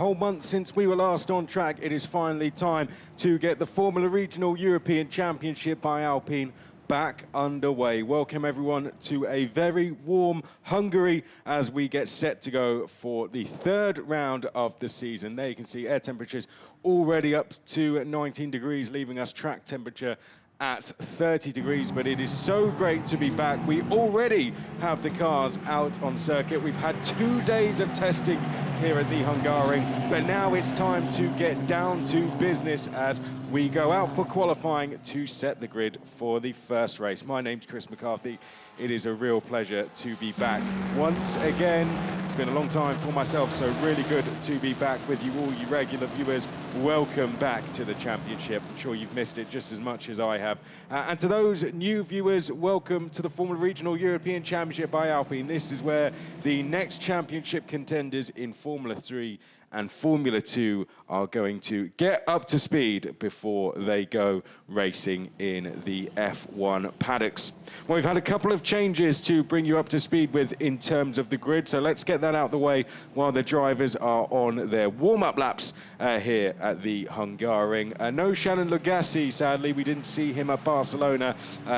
whole month since we were last on track, it is finally time to get the Formula Regional European Championship by Alpine back underway. Welcome everyone to a very warm Hungary as we get set to go for the third round of the season. There you can see air temperatures already up to 19 degrees, leaving us track temperature at 30 degrees, but it is so great to be back. We already have the cars out on circuit. We've had 2 days of testing here at the Hungaroring, but now it's time to get down to business as we go out for qualifying to set the grid for the first race. My name's Chris McCarthy. It is a real pleasure to be back once again. It's been a long time for myself, so really good to be back with you all, you regular viewers. Welcome back to the championship. I'm sure you've missed it just as much as I have. And to those new viewers, welcome to the Formula Regional European Championship by Alpine. This is where the next championship contenders in Formula 3 and Formula 2 are going to get up to speed before they go racing in the F1 paddocks. Well, we've had a couple of changes to bring you up to speed with in terms of the grid, so let's get that out of the way while the drivers are on their warm-up laps here at the Hungaroring. No Shannon Lugassi, sadly. We didn't see him at Barcelona.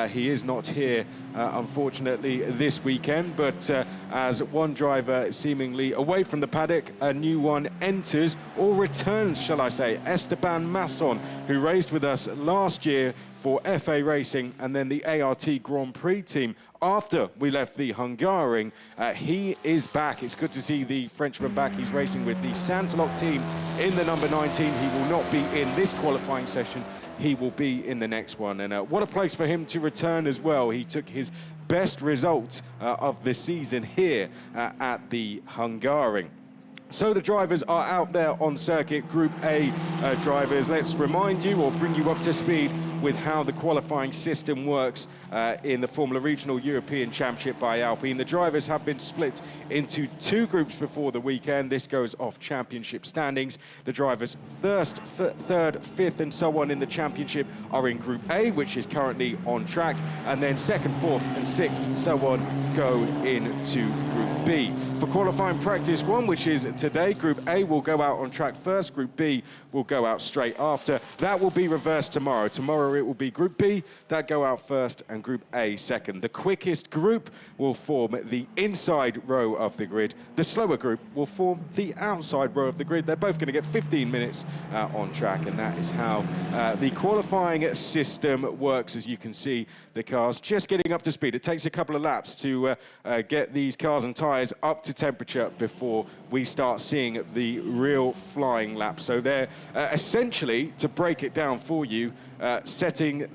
He is not here, unfortunately, this weekend, but as one driver seemingly away from the paddock, a new one enters, or returns, shall I say, Esteban Masson, who raced with us last year for FA Racing and then the ART Grand Prix team after we left the Hungaroring. He is back. It's good to see the Frenchman back. He's racing with the Santalok team in the number 19. He will not be in this qualifying session. He will be in the next one. And what a place for him to return as well. He took his best result of the season here at the Hungaroring. So the drivers are out there on circuit, Group A drivers. Let's remind you or bring you up to speed with how the qualifying system works in the Formula Regional European Championship by Alpine. The drivers have been split into 2 groups before the weekend. This goes off championship standings. The drivers first, third, fifth and so on in the championship are in Group A, which is currently on track, and then second, fourth and sixth and so on go into Group B. For qualifying practice 1, which is today, Group A will go out on track first, Group B will go out straight after. That will be reversed tomorrow. Tomorrow it will be Group B that go out first and Group A second. The quickest group will form the inside row of the grid. The slower group will form the outside row of the grid. They're both going to get 15 minutes on track, and that is how the qualifying system works. As you can see, the cars just getting up to speed. It takes a couple of laps to get these cars and tyres up to temperature before we start seeing the real flying laps. So they're essentially, to break it down for you, setting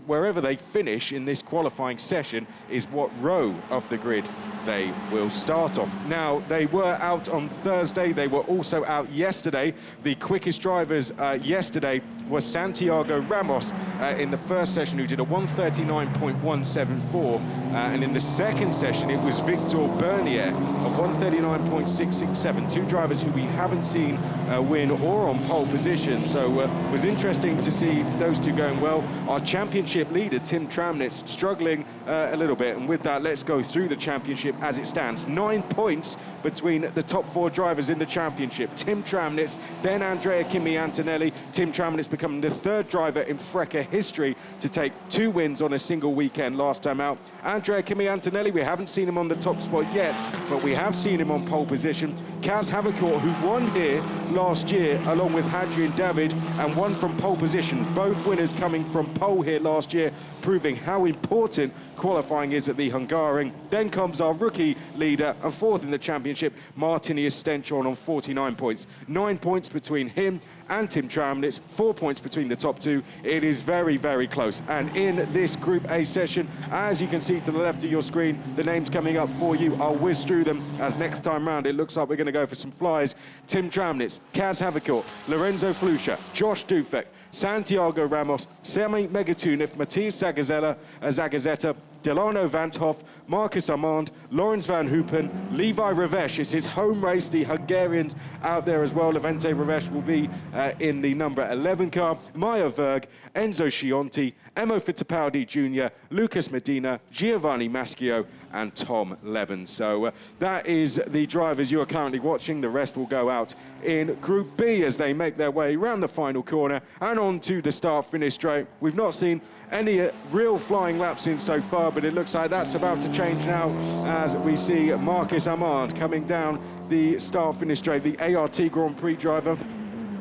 wherever they finish in this qualifying session is what row of the grid they will start on. Now, they were out on Thursday. They were also out yesterday. The quickest drivers yesterday was Santiago Ramos in the first session, who did a 139.174. And in the second session, it was Victor Bernier, a 139.667. 2 drivers who we haven't seen win or on pole position. So it was interesting to see those 2 going well. Our championship leader, Tim Tramnitz, struggling a little bit. And with that, let's go through the championship as it stands. 9 points between the top 4 drivers in the championship. Tim Tramnitz, then Andrea Kimi Antonelli. Tim Tramnitz becoming the 3rd driver in FIA history to take 2 wins on a single weekend last time out. Andrea Kimi Antonelli, we haven't seen him on the top spot yet, but we have seen him on pole position. Kaz Havercourt, who won here last year along with Hadrian David and won from pole position. Both winners coming from pole here last year, proving how important qualifying is at the Hungaroring. Then comes our rookie leader and 4th in the championship, Martinius Stenchon, on 49 points. 9 points between him and Tim Tramnitz, 4 points between the top 2. It is very, very close. And in this Group A session, as you can see to the left of your screen, the names coming up for you, I'll whiz through them as next time round it looks like we're going to go for some flies. Tim Tramnitz, Kaz Havercourt, Lorenzo Flusha, Josh Dufek, Santiago Ramos, Sami Megatunov, Matthias Zagazzetta, Delano Vanthoff, Marcus Armand, Lawrence Van Hoopen, Levi Ravesh. It's his home race. The Hungarians out there as well. Levente Ravesh will be in the number 11 car. Maya Verg, Enzo Scionti, Emo Fittipaldi Jr., Lucas Medina, Giovanni Maschio, and Tom Leben. So that is the drivers you are currently watching. The rest will go out in Group B as they make their way around the final corner and on to the start-finish straight. We've not seen any real flying laps in so far, but it looks like that's about to change now as we see Marcus Armand coming down the start-finish straight, the ART Grand Prix driver.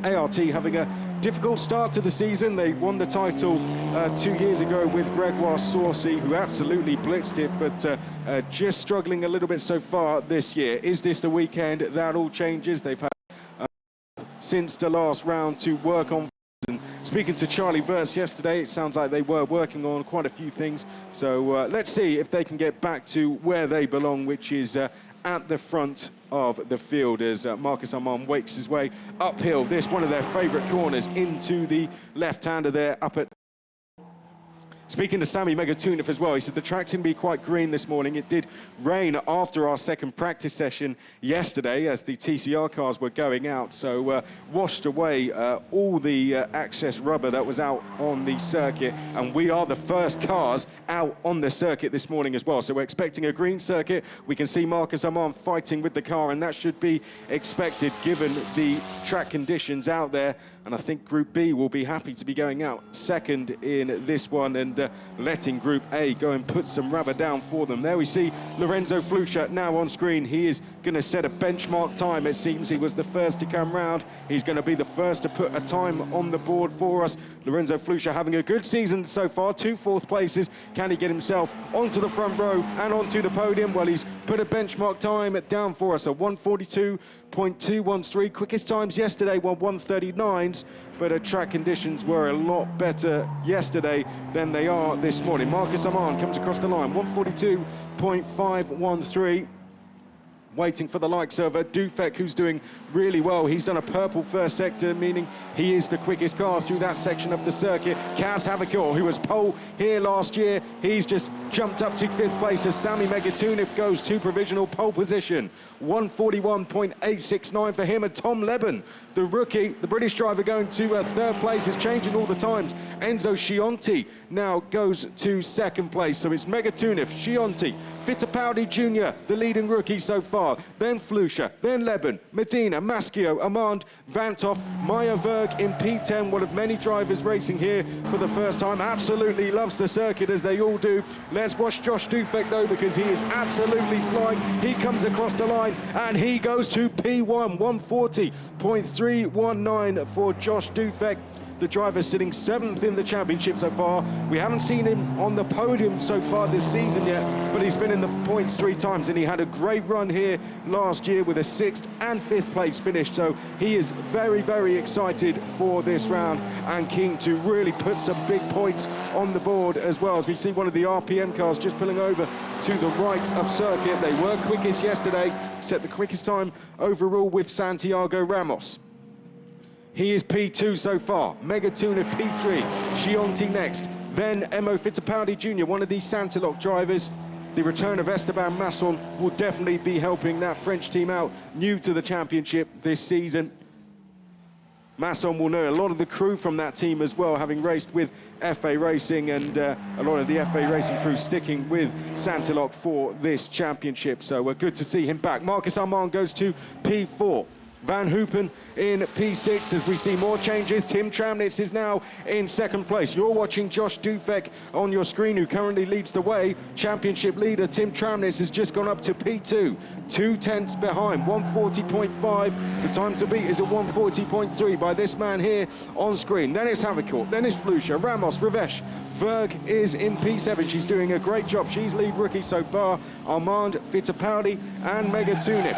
ART having a difficult start to the season. They won the title 2 years ago with Gregoire Saucy, who absolutely blitzed it, but just struggling a little bit so far this year. Is this the weekend that all changes? They've had since the last round to work on. And speaking to Charlie Verse yesterday, it sounds like they were working on quite a few things. So let's see if they can get back to where they belong, which is at the front of the field as Marcus Armand wakes his way uphill. This one of their favourite corners into the left-hander there up at... Speaking to Sami Megatunev as well, he said the track's going to be quite green this morning. It did rain after our second practice session yesterday as the TCR cars were going out, so washed away all the access rubber that was out on the circuit, and we are the first cars out on the circuit this morning as well. So we're expecting a green circuit. We can see Marcus Armand fighting with the car, and that should be expected given the track conditions out there. And I think Group B will be happy to be going out second in this one and letting Group A go and put some rubber down for them. There we see Lorenzo Flucher now on screen. He is going to set a benchmark time. It seems he was the first to come round. He's going to be the first to put a time on the board for us. Lorenzo Flucher having a good season so far, 2 fourth places. Can he get himself onto the front row and onto the podium? Well, he's put a benchmark time down for us, a 1:42.213. Quickest times yesterday were 1:39s, but track conditions were a lot better yesterday than they are this morning. Marcus Armand comes across the line, 1:42.513. Waiting for the likes of Dufek, who's doing really well. He's done a purple first sector, meaning he is the quickest car through that section of the circuit. Kaz Havakor, who was pole here last year, he's just jumped up to 5th place as Sami Megatunev goes to provisional pole position. 1:41.869 for him. And Tom Leben, the rookie, the British driver, going to 3rd place, is changing all the times. Enzo Scionti now goes to 2nd place. So it's Megatunev, Scionti, Fittipaldi Jr., the leading rookie so far. Then Flucher, then Leben, Medina, Maschio, Armand, Vanthoff, Maya Verg in P10, one of many drivers racing here for the first time. Absolutely loves the circuit, as they all do. Let's watch Josh Dufek though, because he is absolutely flying. He comes across the line and he goes to P1, 1:40.319 for Josh Dufek. The driver sitting 7th in the championship so far. We haven't seen him on the podium so far this season yet, but he's been in the points 3 times, and he had a great run here last year with a 6th and 5th place finish. So he is very, very excited for this round and keen to really put some big points on the board as well. As we see one of the RPM cars just pulling over to the right of circuit. They were quickest yesterday, set the quickest time overall with Santiago Ramos. He is P2 so far. Megatunev P3, Scionti next. Then Emo Fittipaldi Jr., one of the Santilok drivers. The return of Esteban Masson will definitely be helping that French team out, new to the championship this season. Masson will know a lot of the crew from that team as well, having raced with FA Racing, and a lot of the FA Racing crew sticking with Santilok for this championship. So we're good to see him back. Marcus Armand goes to P4. Van Hoopen in P6 as we see more changes. Tim Tramnitz is now in 2nd place. You're watching Josh Dufek on your screen, who currently leads the way. Championship leader Tim Tramnitz has just gone up to P2, 2 tenths behind, 1:40.5. The time to beat is at 1:40.3 by this man here on screen. Then it's Havakor, then it's Flucher, Ramos, Ravesh. Verg is in P7. She's doing a great job. She's lead rookie so far. Armand, Fittipaldi and Megatunev.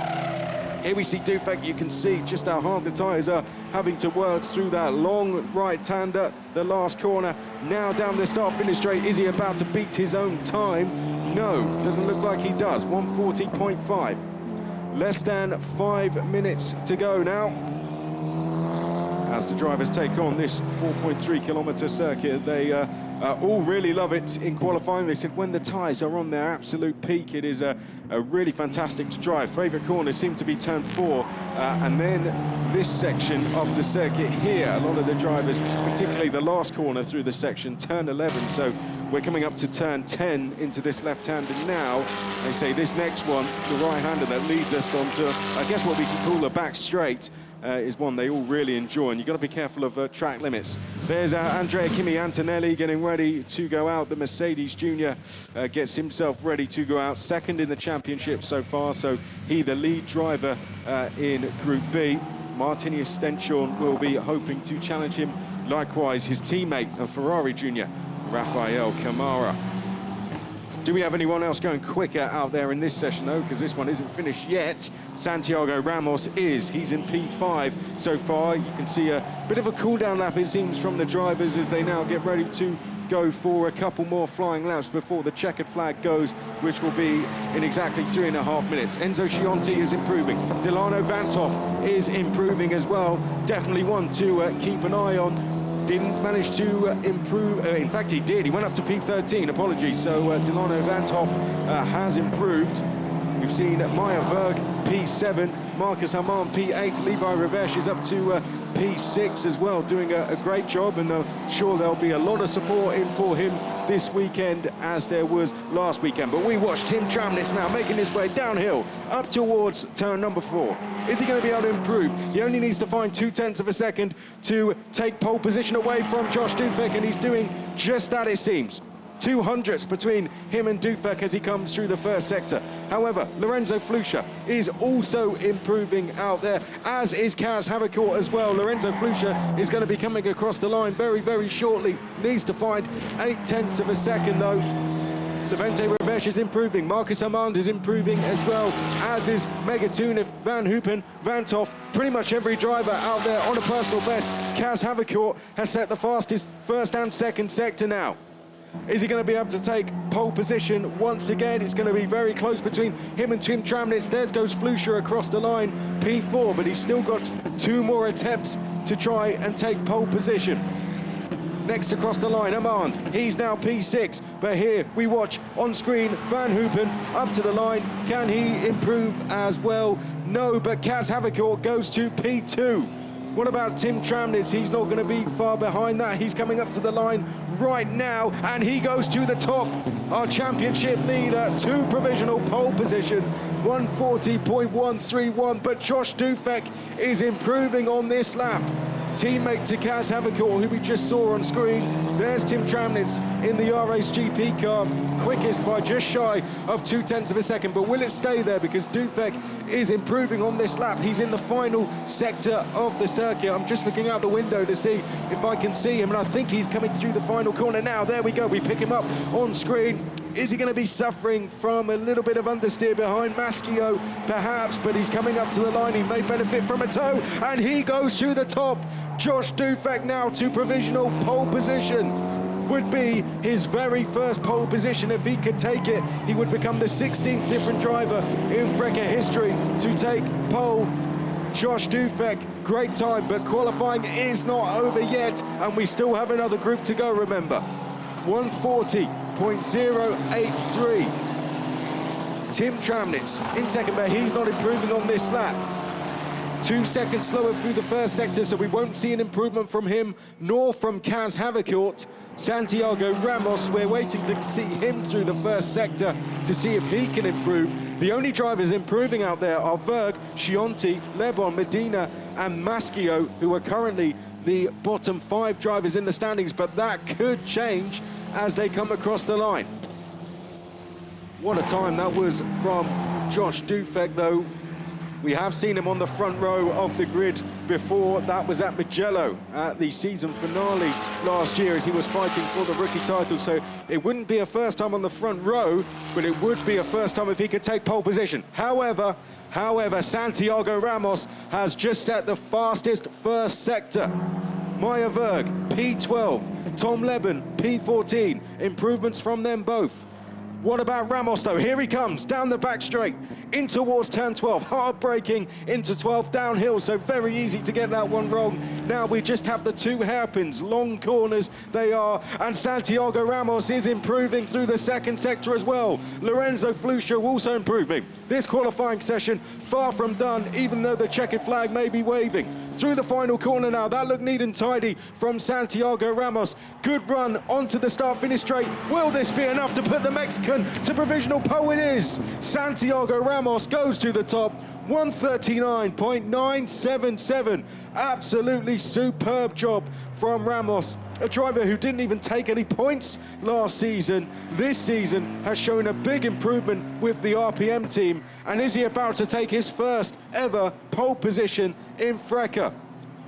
Here we see Dufek. You can see just how hard the tyres are having to work through that long right-hander, the last corner. Now down the start-finish straight. Is he about to beat his own time? No, doesn't look like he does. 1:40.5. Less than 5 minutes to go now, as the drivers take on this 4.3 kilometre circuit. They all really love it in qualifying. They said when the tyres are on their absolute peak, it is a really fantastic to drive. Favourite corners seem to be turn 4, and then this section of the circuit here. A lot of the drivers, particularly the last corner through the section, turn 11. So we're coming up to turn 10 into this left-hander now. They say this next one, the right-hander that leads us onto, I guess what we can call a back straight, is one they all really enjoy, and you've got to be careful of track limits. There's Andrea Kimi Antonelli getting ready to go out. The Mercedes Junior gets himself ready to go out, second in the championship so far, so he the lead driver in Group B. Martini Stenchorn will be hoping to challenge him. Likewise, his teammate, a Ferrari Junior, Rafael Camara. Do we have anyone else going quicker out there in this session, though? Because this one isn't finished yet. Santiago Ramos is. He's in P5 so far. You can see a bit of a cool-down lap, it seems, from the drivers as they now get ready to go for a couple more flying laps before the checkered flag goes, which will be in exactly 3.5 minutes. Enzo Scianti is improving. Delano Vanthoff is improving as well. Definitely one to keep an eye on. Didn't manage to improve, in fact he did, he went up to P13, apologies, so Delano Vanthoff has improved. We've seen Maya Verg P7, Marcus Armand P8, Levi Revesh is up to P6 as well, doing a great job, and I'm sure there'll be a lot of support in for him this weekend as there was last weekend. But we watched Tim Tramnitz now making his way downhill up towards turn number 4. Is he going to be able to improve? He only needs to find 0.2 of a second to take pole position away from Josh Dufek, and he's doing just that, it seems. 200ths between him and Dufek as he comes through the first sector. However, Lorenzo Flusha is also improving out there, as is Kaz Havercourt as well. Lorenzo Flusha is going to be coming across the line very, very shortly. Needs to find 0.8 of a second, though. Levente Revesh is improving. Marcus Armand is improving as well, as is Megatuniv, Van Hoopen, Vanthoff. Pretty much every driver out there on a personal best. Kaz Havercourt has set the fastest first and second sector now. Is he going to be able to take pole position once again? It's going to be very close between him and Tim Tramnitz. There goes Flusha across the line, P4, but he's still got 2 more attempts to try and take pole position. Next across the line, Armand, he's now P6, but here we watch on screen Van Hoopen up to the line. Can he improve as well? No, but Kaz Havercourt goes to P2. What about Tim Tramnitz? He's not going to be far behind that. He's coming up to the line right now, and he goes to the top. Our championship leader to provisional pole position, 140.131. But Josh Dufek is improving on this lap. Teammate to Kaz Havercourt, who we just saw on screen. There's Tim Tramnitz in the RAce GP car, quickest by just shy of 0.2 of a second. But will it stay there? Because Dufek is improving on this lap. He's in the final sector of the circuit. I'm just looking out the window to see if I can see him, and I think he's coming through the final corner now. There we go. We pick him up on screen. Is he going to be suffering from a little bit of understeer behind Maschio? Perhaps, but he's coming up to the line. He may benefit from a tow, and he goes to the top. Josh Dufek now to provisional pole position. Would be his very first pole position. If he could take it, he would become the 16th different driver in FIA history to take pole. Josh Dufek, great time, but qualifying is not over yet, and we still have another group to go, remember. 140.083. Tim Tramnitz in second, but he's not improving on this lap. 2 seconds slower through the first sector, so we won't see an improvement from him, nor from Kaz Havercourt. Santiago Ramos, we're waiting to see him through the first sector to see if he can improve. The only drivers improving out there are Verg, Scianti, Lebon, Medina, and Maschio, who are currently the bottom 5 drivers in the standings, but that could change as they come across the line. What a time that was from Josh Dufek, though. We have seen him on the front row of the grid before. That was at Mugello at the season finale last year as he was fighting for the rookie title. So it wouldn't be a first time on the front row, but it would be a first time if he could take pole position. However, Santiago Ramos has just set the fastest first sector. Maya Verg, P12, Tom Leben, P14. Improvements from them both. What about Ramos though? Here he comes, down the back straight, in towards turn 12, hard braking into 12 downhill, so very easy to get that one wrong. Now we just have the two hairpins, long corners they are, and Santiago Ramos is improving through the second sector as well. Lorenzo Flusha also improving. This qualifying session far from done, even though the checkered flag may be waving. Through the final corner now, that looked neat and tidy from Santiago Ramos. Good run onto the start-finish straight. Will this be enough to put the Mexican to provisional pole? It is. Santiago Ramos goes to the top, 139.977. Absolutely superb job from Ramos, a driver who didn't even take any points last season. This season has shown a big improvement with the RPM team, and is he about to take his first ever pole position in FRECA?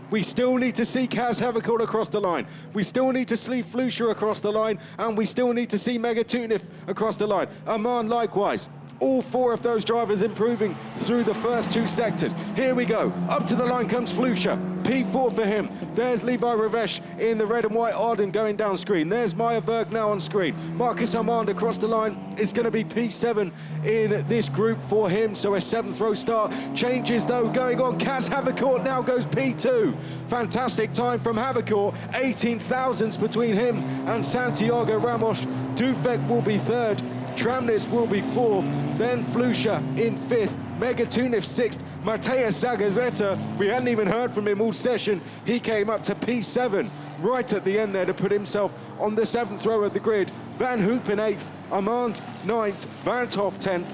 We still need to see Kaz Havercourt across the line. We still need to see Flusha across the line, and we still need to see Megatunif across the line. Aman likewise. All four of those drivers improving through the first two sectors. Here we go. Up to the line comes Flusha. P4 for him. There's Levi Ravesh in the red and white Arden going down screen. There's Maya Berg now on screen. Marcus Armand across the line. It's going to be P7 in this group for him. So a 7th row start. Changes though going on. Kaz Havercourt now goes P2. Fantastic time from Havercourt. 18 thousandths between him and Santiago Ramos. Dufek will be 3rd. Tramnitz will be 4th, then Flusha in 5th, Megatunif 6th, Mateus Zagazeta, we hadn't even heard from him all session, he came up to P7, right at the end there to put himself on the 7th row of the grid. Van Hoopen 8th, Armand 9th, Van Toff 10th,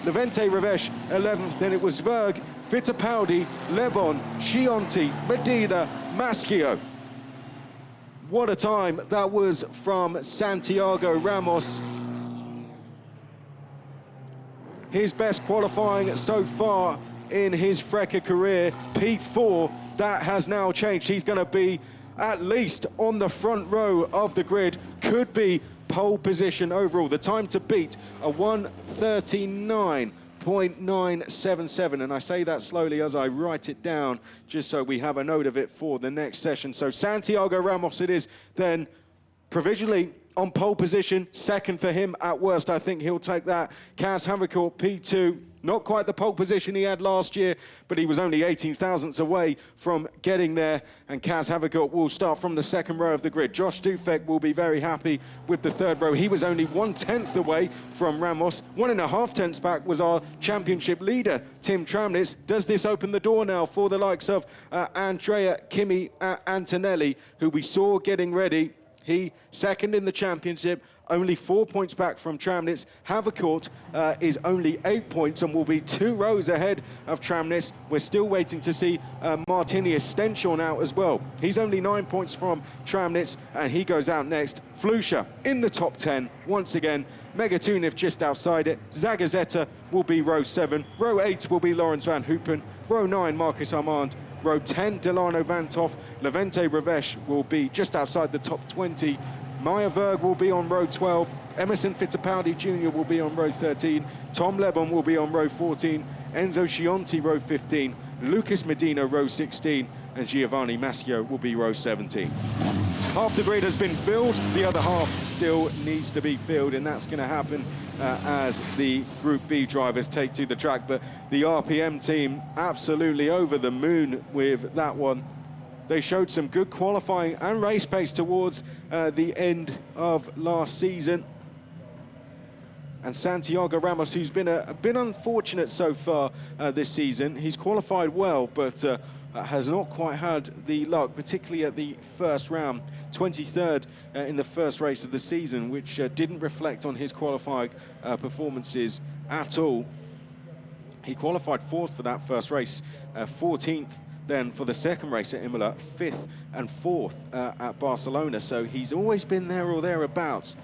Levente Ravesh 11th, then it was Verg, Fittipaldi, Lebon, Chianti, Medina, Maschio. What a time that was from Santiago Ramos. His best qualifying so far in his FRECA career, P4, that has now changed. He's going to be at least on the front row of the grid, could be pole position overall. The time to beat, a 1:39.977, and I say that slowly as I write it down, just so we have a note of it for the next session. So Santiago Ramos it is then provisionally on pole position, 2nd for him at worst. I think he'll take that. Kaz Havercourt, P2. Not quite the pole position he had last year, but he was only 18 thousandths away from getting there. And Kaz Havercourt will start from the 2nd row of the grid. Josh Dufek will be very happy with the 3rd row. He was only 1/10 away from Ramos. 1.5 tenths back was our championship leader, Tim Tramnitz. Does this open the door now for the likes of Andrea Kimi Antonelli, who we saw getting ready? He 2nd in the championship, only 4 points back from Tramnitz. Havercourt is only 8 points and will be 2 rows ahead of Tramnitz. We're still waiting to see Martinius Stenchorn out as well. He's only 9 points from Tramnitz and he goes out next. Flusha in the top 10 once again. Megatunif just outside it. Zagazeta will be row 7. Row 8 will be Lawrence Van Hoopen. Row 9, Marcus Armand. Row 10, Delano Vantoff. Levente Ravesh will be just outside the top 20. Maya Verg will be on row 12. Emerson Fittipaldi Jr. will be on row 13. Tom Lebon will be on row 14. Enzo Chianti, row 15. Lucas Medina, row 16. And Giovanni Maschio will be row 17. Half the grid has been filled. The other half still needs to be filled, and that's going to happen as the Group B drivers take to the track. But the RPM team absolutely over the moon with that one. They showed some good qualifying and race pace towards the end of last season. And Santiago Ramos, who's been a bit unfortunate so far this season, he's qualified well, but has not quite had the luck, particularly at the first round. 23rd in the first race of the season, which didn't reflect on his qualifying performances at all. He qualified 4th for that first race, 14th then for the second race at Imola, 5th and 4th at Barcelona. So he's always been there or thereabouts.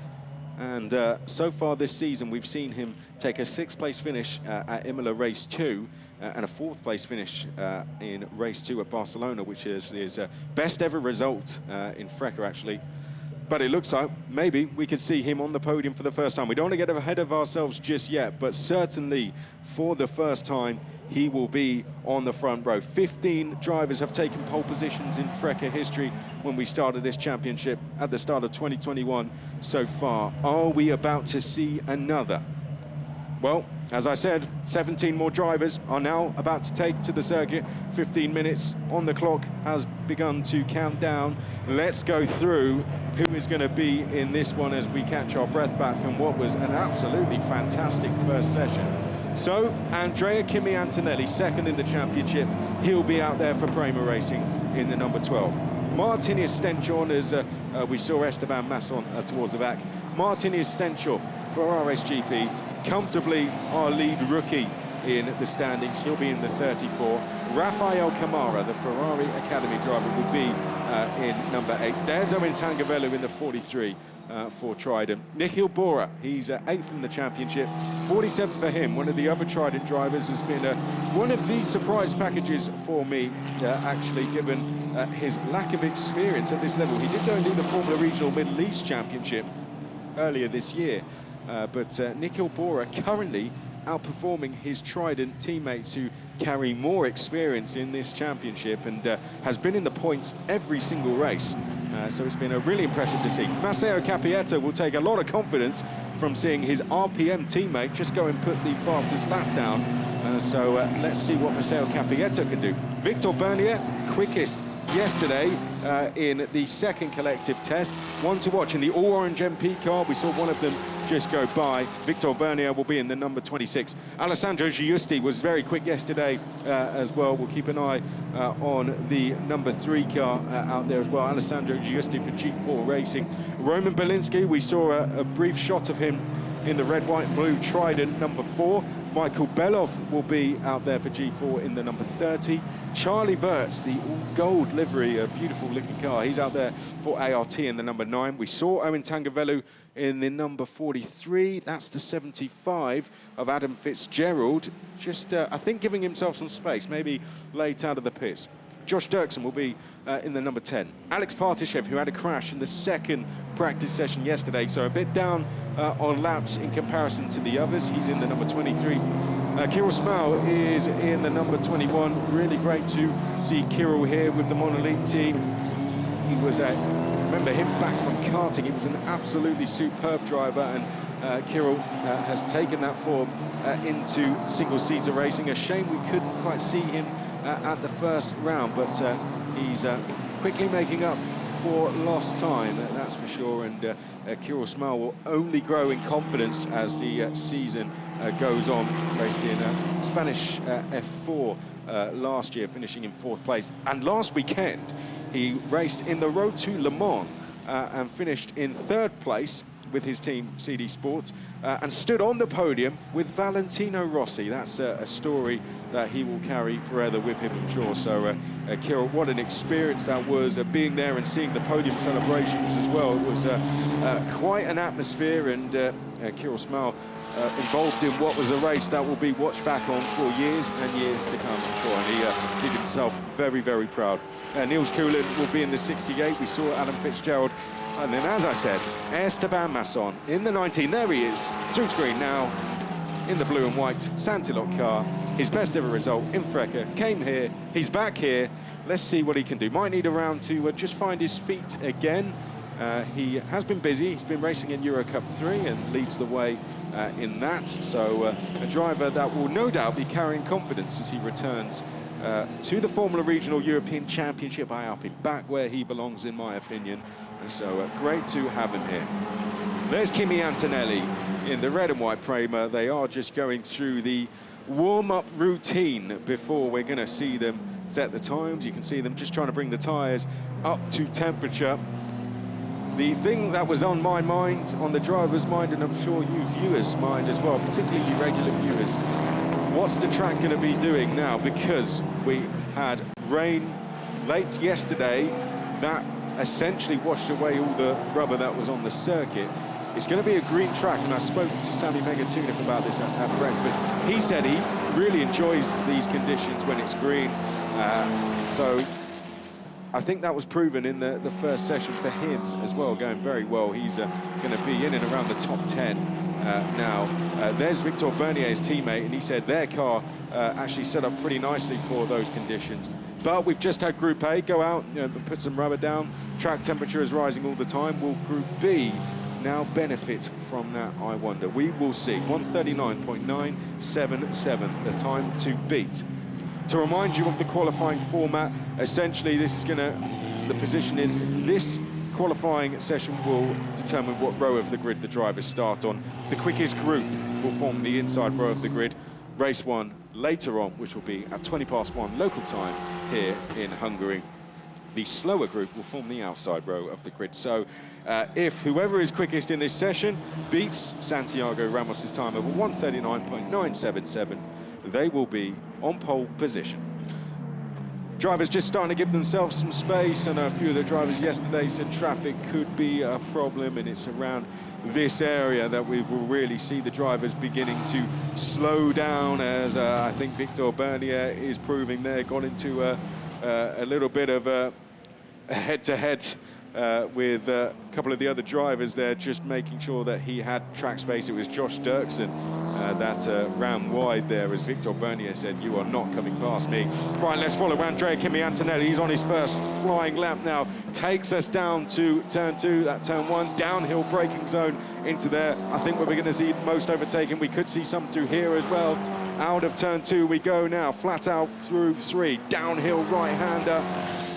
And so far this season, we've seen him take a 6th place finish at Imola race 2 and a 4th place finish in race 2 at Barcelona, which is his best ever result in FRECA, actually. But it looks like maybe we could see him on the podium for the first time. We don't want to get ahead of ourselves just yet, but certainly for the first time, he will be on the front row. 15 drivers have taken pole positions in FIA history when we started this championship at the start of 2021 so far. Are we about to see another? Well, as I said, 17 more drivers are now about to take to the circuit. 15 minutes on the clock has begun to count down. Let's go through who is going to be in this one as we catch our breath back from what was an absolutely fantastic first session. So, Andrea Kimi Antonelli, second in the championship. He'll be out there for PREMA Racing in the number 12. Martin Stenchon, as we saw Esteban Masson towards the back. Martin Stenchon for RSGP, comfortably our lead rookie in the standings. He'll be in the 34. Rafael Camara, the Ferrari Academy driver, will be in number 8. There's Owen Tangavello in the 43 for Trident. Nikhil Bora, he's 8th in the championship. 47 for him. One of the other Trident drivers has been one of the surprise packages for me, actually, given his lack of experience at this level. He did go and do the Formula Regional Middle East Championship earlier this year. But Nikhil Bora currently outperforming his Trident teammates who carry more experience in this championship and has been in the points every single race. So it's been really impressive to see. Matteo Capietta will take a lot of confidence from seeing his RPM teammate just go and put the fastest lap down. So let's see what Matteo Capietta can do. Victor Bernier, quickest yesterday in the second collective test. One to watch in the all-orange MP car. We saw one of them just go by. Victor Bernier will be in the number 26. Alessandro Giusti was very quick yesterday as well. We'll keep an eye on the number 3 car out there as well. Alessandro Giusti for G4 Racing. Roman Belinsky, we saw a brief shot of him in the red, white and blue Trident number 4. Michael Belov will be out there for G4 in the number 30. Charlie Wirtz, the gold livery, a beautiful looking car. He's out there for ART in the number 9. We saw Owen Tangavello in the number 43. That's the 75 of Adam Fitzgerald. Just, I think, giving himself some space, maybe late out of the pits. Josh Dirksen will be in the number 10. Alex Partishev, who had a crash in the second practice session yesterday, so a bit down on laps in comparison to the others. He's in the number 23. Kirill Smau is in the number 21. Really great to see Kirill here with the Monolith team. He was remember him back from karting. He was an absolutely superb driver, and Kirill has taken that form into single-seater racing. A shame we couldn't quite see him at the first round, but he's quickly making up for lost time, that's for sure. And Kirill Smau will only grow in confidence as the season goes on. Raced in Spanish F4 last year, finishing in 4th place. And last weekend, he raced in the Road to Le Mans and finished in 3rd place with his team, CD Sports, and stood on the podium with Valentino Rossi. That's a story that he will carry forever with him, I'm sure. So, Kirill, what an experience that was, being there and seeing the podium celebrations as well. It was quite an atmosphere, and Kirill Smau involved in what was a race that will be watched back on for years and years to come, I'm sure. And he did himself very, very proud. Niels Coulin will be in the 68. We saw Adam Fitzgerald. And then, as I said, Esteban Masson in the 19. There he is, through screen now, in the blue and white Santilot car. His best ever result in FIA. Came here, he's back here. Let's see what he can do. Might need a round to just find his feet again. He has been busy. He's been racing in Euro Cup 3 and leads the way in that. So a driver that will no doubt be carrying confidence as he returns to the Formula Regional European Championship by Alpine, back where he belongs, in my opinion. And so great to have him here. There's Kimi Antonelli in the red and white PREMA. They are just going through the warm-up routine before we're going to see them set the times. You can see them just trying to bring the tyres up to temperature. The thing that was on my mind, on the driver's mind, and I'm sure you viewers' mind as well, particularly you regular viewers, what's the track going to be doing now? Because we had rain late yesterday that essentially washed away all the rubber that was on the circuit. It's going to be a green track, and I spoke to Sammy Megatunov about this at breakfast. He said he really enjoys these conditions when it's green. So I think that was proven in the first session for him as well, going very well. He's going to be in and around the top 10 now. There's Victor Bernier's teammate, and he said their car actually set up pretty nicely for those conditions. But we've just had Group A go out and put some rubber down. Track temperature is rising all the time. Will Group B now benefit from that, I wonder? We will see. 139.977, the time to beat. To remind you of the qualifying format, essentially this is the position in this qualifying session will determine what row of the grid the drivers start on. The quickest group will form the inside row of the grid. Race 1 later on, which will be at 1:20 local time here in Hungary. The slower group will form the outside row of the grid. So if whoever is quickest in this session beats Santiago Ramos's time of 139.977, they will be on pole position. Drivers just starting to give themselves some space, and a few of the drivers yesterday said traffic could be a problem, and it's around this area that we will really see the drivers beginning to slow down, as I think Victor Bernier is proving there. Got into a little bit of a head-to-head with a couple of the other drivers there, just making sure that he had track space. It was Josh Dirksen that ran wide there, as Victor Bernier said, "You are not coming past me." Right, let's follow Andrea Kimi Antonelli. He's on his first flying lap now. Takes us down to turn 2, that turn 1, downhill braking zone into there. I think we're going to see most overtaking. We could see some through here as well. Out of turn 2 we go now, flat out through 3, downhill right-hander.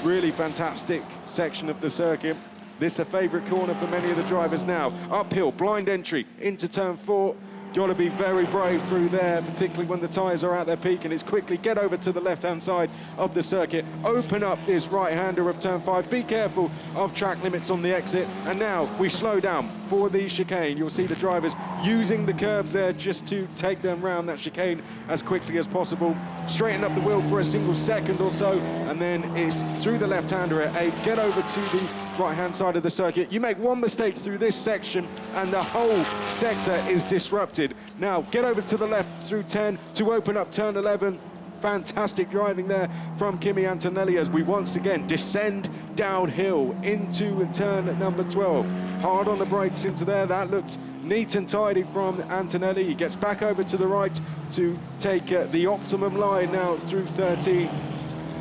Really fantastic section of the circuit. This is a favourite corner for many of the drivers now. Uphill, blind entry into turn 4. You've got to be very brave through there, particularly when the tyres are at their peak, and it's quickly get over to the left-hand side of the circuit. Open up this right-hander of turn 5. Be careful of track limits on the exit. And now we slow down for the chicane. You'll see the drivers using the curbs there just to take them round that chicane as quickly as possible. Straighten up the wheel for a single second or so, and then it's through the left-hander at 8. Get over to the right-hand side of the circuit. You make one mistake through this section and the whole sector is disrupted. Now get over to the left through 10 to open up turn 11. Fantastic driving there from Kimi Antonelli as we once again descend downhill into turn number 12. Hard on the brakes into there. That looked neat and tidy from Antonelli. He gets back over to the right to take the optimum line now through 13.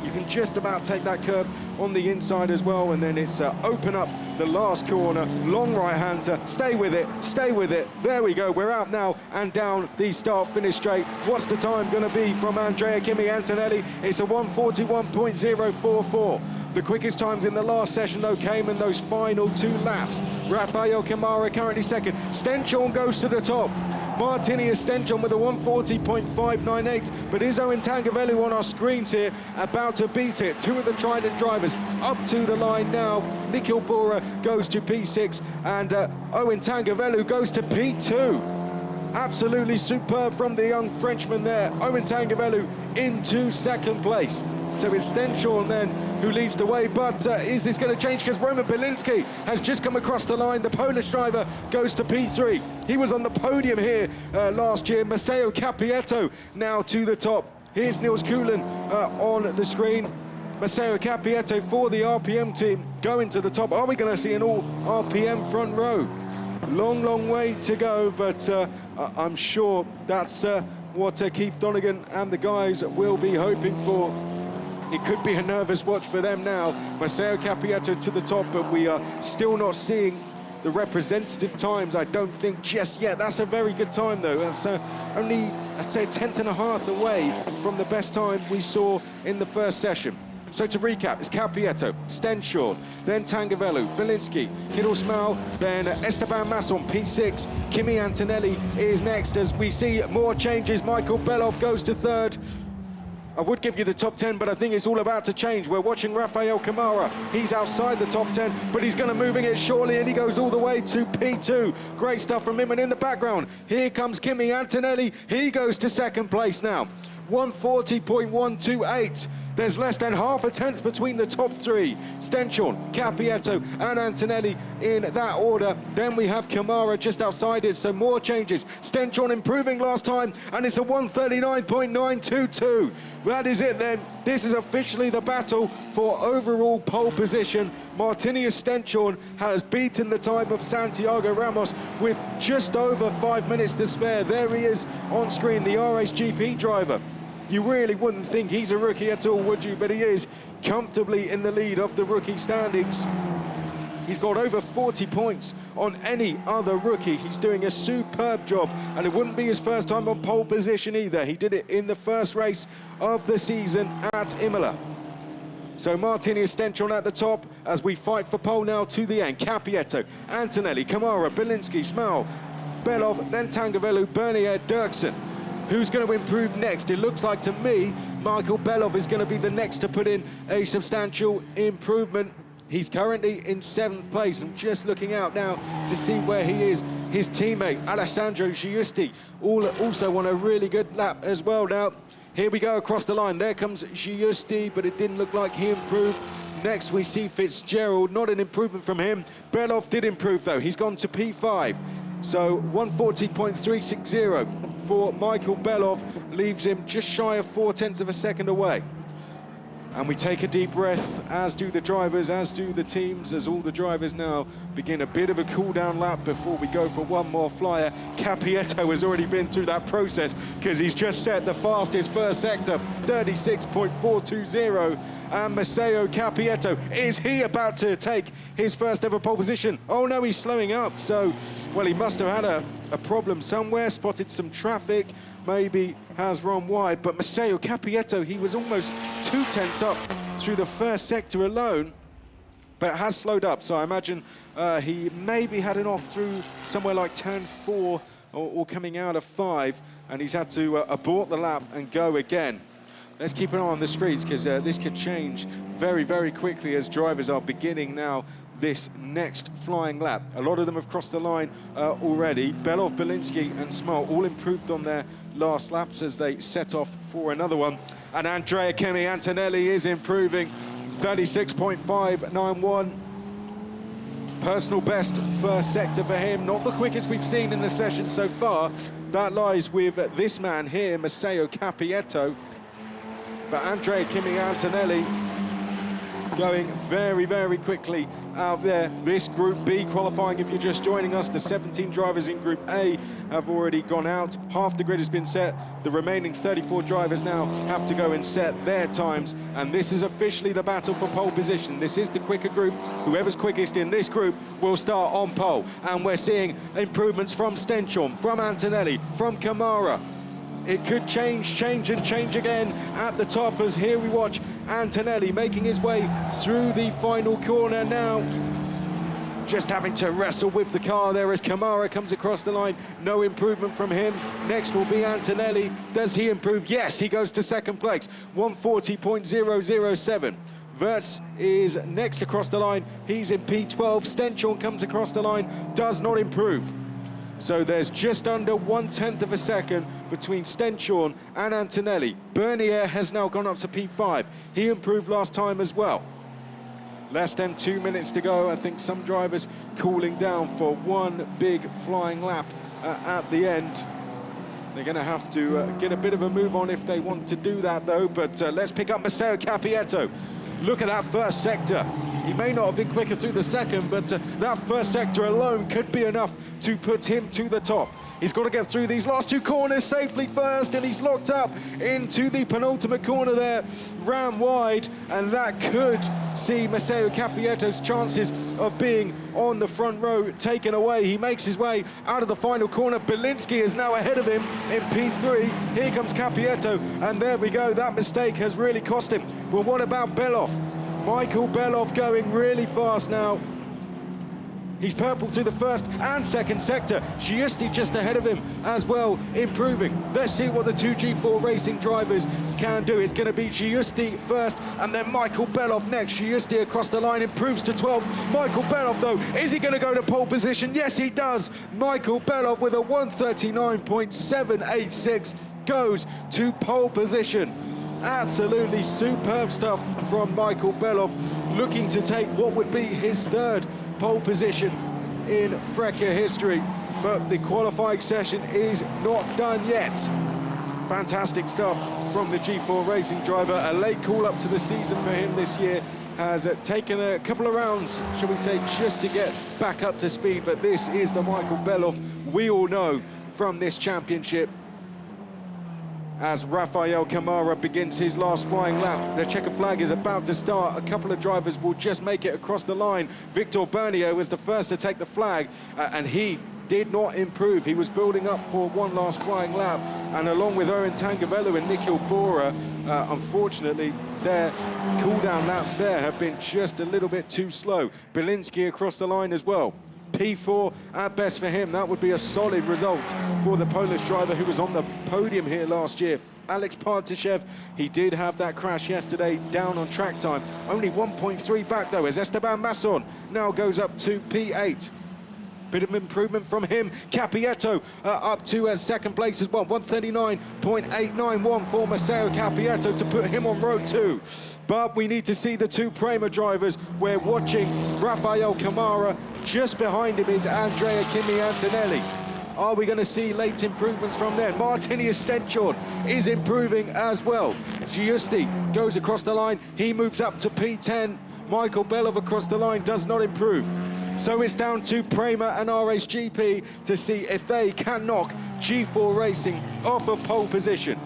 You can just about take that curb on the inside as well, and then it's open up the last corner, long right-hander, stay with it, there we go, we're out now and down the start-finish straight. What's the time going to be from Andrea Kimi Antonelli? It's a 1:41.044. The quickest times in the last session, though, came in those final 2 laps. Rafael Camara currently second. Stenchorn goes to the top. Martini Stenchorn with a 1:40.598, but is Owen Tangavellu on our screens here about to beat it? 2 of the Trident drivers up to the line now. Nikhil Bora goes to P6 and Owen Tangavellu goes to P2. Absolutely superb from the young Frenchman there. Owen Tangavellu into second place. So it's Stenchorn then who leads the way, but is this going to change? Because Roman Bielinski has just come across the line. The Polish driver goes to P3. He was on the podium here last year. Matteo Capietto now to the top. Here's Nils Kuhlen on the screen. Matteo Capietto for the RPM team going to the top. Are we going to see an all RPM front row? Long, long way to go, but I'm sure that's what Keith Donegan and the guys will be hoping for. It could be a nervous watch for them now. Matteo Capietto to the top, but we are still not seeing the representative times, I don't think, just yet. That's a very good time, though. That's only, I'd say, 1/10.5 away from the best time we saw in the first session. So to recap, it's Capietto, Stenchorn, then Tangavellu, Bielinski, Kidal Smau, then Esteban Mas on P6. Kimi Antonelli is next as we see more changes. Michael Belov goes to 3rd. I would give you the top 10, but I think it's all about to change. We're watching Rafael Camara. He's outside the top 10, but he's going to moving it shortly, and he goes all the way to P2. Great stuff from him, and in the background, here comes Kimi Antonelli. He goes to second place now. 140.128. There's less than half a tenth between the top three. Stenchorn, Cappietto and Antonelli in that order. Then we have Kamara just outside it, so more changes. Stenchorn improving last time, and it's a 139.922. That is it then. This is officially the battle for overall pole position. Martinius Stenchorn has beaten the time of Santiago Ramos with just over 5 minutes to spare. There he is on screen, the RSGP driver. You really wouldn't think he's a rookie at all, would you? But he is comfortably in the lead of the rookie standings. He's got over 40 points on any other rookie. He's doing a superb job, and it wouldn't be his first time on pole position either. He did it in the first race of the season at Imola. So Martinius Stenchorn at the top as we fight for pole now to the end. Cappietto, Antonelli, Kamara, Bielinski, Small, Belov, then Tangavelu, Bernier, Dirksen. Who's going to improve next? It looks like to me Michael Belov is going to be the next to put in a substantial improvement. He's currently in 7th place. I'm just looking out now to see where he is. His teammate Alessandro Giusti also on a really good lap as well. Now here we go across the line. There comes Giusti, but it didn't look like he improved. Next we see Fitzgerald, not an improvement from him. Belov did improve though. He's gone to P5. So 140.360 for Michael Belov leaves him just shy of 0.4 of a second away. And we take a deep breath, as do the drivers, as do the teams, as all the drivers now begin a bit of a cool-down lap before we go for one more flyer. Cappietto has already been through that process because he's just set the fastest first sector, 36.420. And Matteo Cappietto, is he about to take his first ever pole position? Oh no, he's slowing up. So, well, he must have had a problem somewhere, spotted some traffic, maybe has run wide, but Matteo Cappietto, he was almost 2/10 up through the first sector alone, but has slowed up. So I imagine he maybe had an off through somewhere like turn 4 or coming out of 5, and he's had to abort the lap and go again. Let's keep an eye on the streets because this could change very, very quickly as drivers are beginning now this next flying lap. A lot of them have crossed the line already. Belov, Bielinski and Small all improved on their last laps as they set off for another one. And Andrea Kimi Antonelli is improving, 36.591. Personal best first sector for him. Not the quickest we've seen in the session so far. That lies with this man here, Matteo Cappietto. But Andrea Kimi Antonelli going very, very quickly out there. This Group B qualifying, if you're just joining us, the 17 drivers in Group A have already gone out. Half the grid has been set. The remaining 34 drivers now have to go and set their times. And this is officially the battle for pole position. This is the quicker group. Whoever's quickest in this group will start on pole. And we're seeing improvements from Stenchorn, from Antonelli, from Kamara. It could change again at the top as here we watch Antonelli making his way through the final corner now. Just having to wrestle with the car there as Kamara comes across the line. No improvement from him. Next will be Antonelli. Does he improve? Yes, he goes to 2nd place, 140.007. Wirtz is next across the line. He's in P12. Stenchorn comes across the line, does not improve. So there's just under 1/10 of a second between Stenchorn and Antonelli. Bernier has now gone up to P5. He improved last time as well. Less than 2 minutes to go. I think some drivers cooling down for one big flying lap at the end. They're going to have to get a bit of a move on if they want to do that, though. But let's pick up Matteo Cappietto. Look at that first sector. He may not have been quicker through the second, but that first sector alone could be enough to put him to the top. He's got to get through these last 2 corners safely first, and he's locked up into the penultimate corner there, ran wide, and that could see Matteo Cappietto's chances of being on the front row taken away. He makes his way out of the final corner. Bielinski is now ahead of him in P3. Here comes Cappietto, and there we go. That mistake has really cost him. But what about Belov? Michael Belov going really fast now. He's purple through the first and second sector. Giusti just ahead of him as well, improving. Let's see what the 2G4 Racing drivers can do. It's going to be Giusti first and then Michael Belov next. Giusti across the line, improves to 12th. Michael Belov, though, is he going to go to pole position? Yes, he does. Michael Belov with a 139.786. goes to pole position. Absolutely superb stuff from Michael Belov, looking to take what would be his third pole position in FIA history. But the qualifying session is not done yet. Fantastic stuff from the G4 Racing driver. A late call up to the season for him this year. Has taken a couple of rounds, shall we say, just to get back up to speed. But this is the Michael Belov we all know from this championship. As Rafael Camara begins his last flying lap, the checkered flag is about to start. A couple of drivers will just make it across the line. Victor Bernier was the first to take the flag, and he did not improve. He was building up for one last flying lap, and along with Owen Tangavelu and Nikhil Bora, unfortunately, their cool-down laps there have been just a little bit too slow. Belinsky across the line as well. P4 at best for him. That would be a solid result for the Polish driver who was on the podium here last year. Alex Partyshev, he did have that crash yesterday, down on track time. Only 1.3 back though, as Esteban Masson now goes up to P8. Bit of improvement from him. Capietto up to second place as well. 139.891 for Matteo Capietto to put him on road 2. But we need to see the two PREMA drivers. We're watching Rafael Camara. Just behind him is Andrea Kimi Antonelli. Are we going to see late improvements from there? Martini Stenchon is improving as well. Giusti goes across the line. He moves up to P10. Michael Belov across the line does not improve. So it's down to PREMA and RSGP to see if they can knock G4 Racing off of pole position.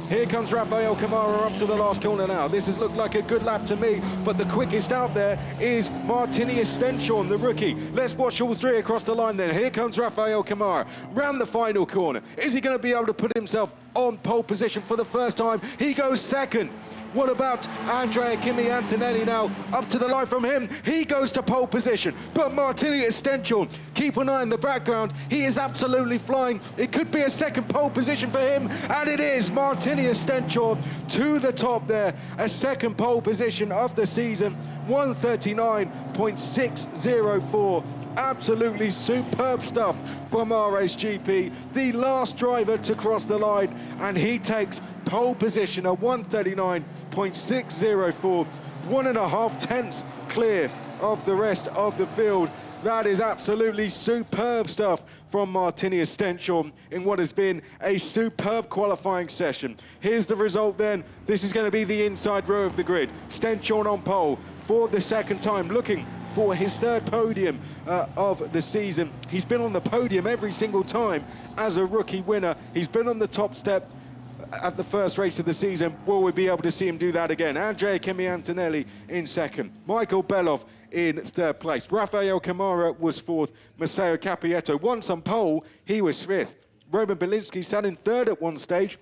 Here comes Rafael Camara up to the last corner now. This has looked like a good lap to me, but the quickest out there is Martini Stenchon, the rookie. Let's watch all three across the line then. Here comes Rafael Camara, round the final corner. Is he going to be able to put himself on pole position for the first time? He goes second. What about Andrea Kimi Antonelli now? Up to the line from him. He goes to pole position. But Martini Stenchon, keep an eye in the background. He is absolutely flying. It could be a second pole position for him. And it is Martini Stenchon to the top there. A second pole position of the season. 139.604. Absolutely superb stuff from RSGP. The last driver to cross the line, and he takes pole position at 139.604. 1.5 tenths clear of the rest of the field. That is absolutely superb stuff from Martini Stenchon in what has been a superb qualifying session. Here's the result then. This is going to be the inside row of the grid. Stenchon on pole for the second time, looking for his third podium of the season. He's been on the podium every single time as a rookie winner. He's been on the top step at the first race of the season. Will we be able to see him do that again? Andrea Kimi Antonelli in second. Michael Belov in third place. Rafael Camara was fourth. Matteo Capietto, once on pole, he was fifth. Roman Belinsky sat in third at one stage.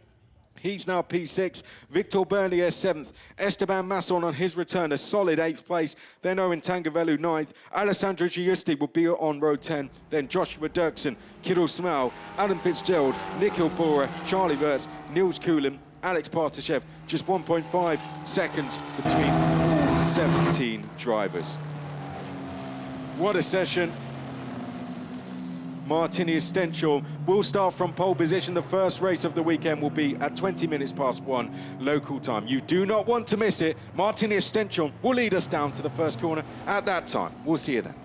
He's now P6. Victor Bernier 7th. Esteban Masson on his return, a solid 8th place. Then Owen Tangavelu 9th. Alessandro Giusti will be on road 10. Then Joshua Dirksen, Kirill Smale, Adam Fitzgerald, Nikhil Bora, Charlie Wirtz, Niels Coulin, Alex Partyshev. Just 1.5 seconds between all 17 drivers. What a session. Martini Stenchon will start from pole position. The first race of the weekend will be at 1:20 local time. You do not want to miss it. Martini Stenchon will lead us down to the first corner at that time. We'll see you then.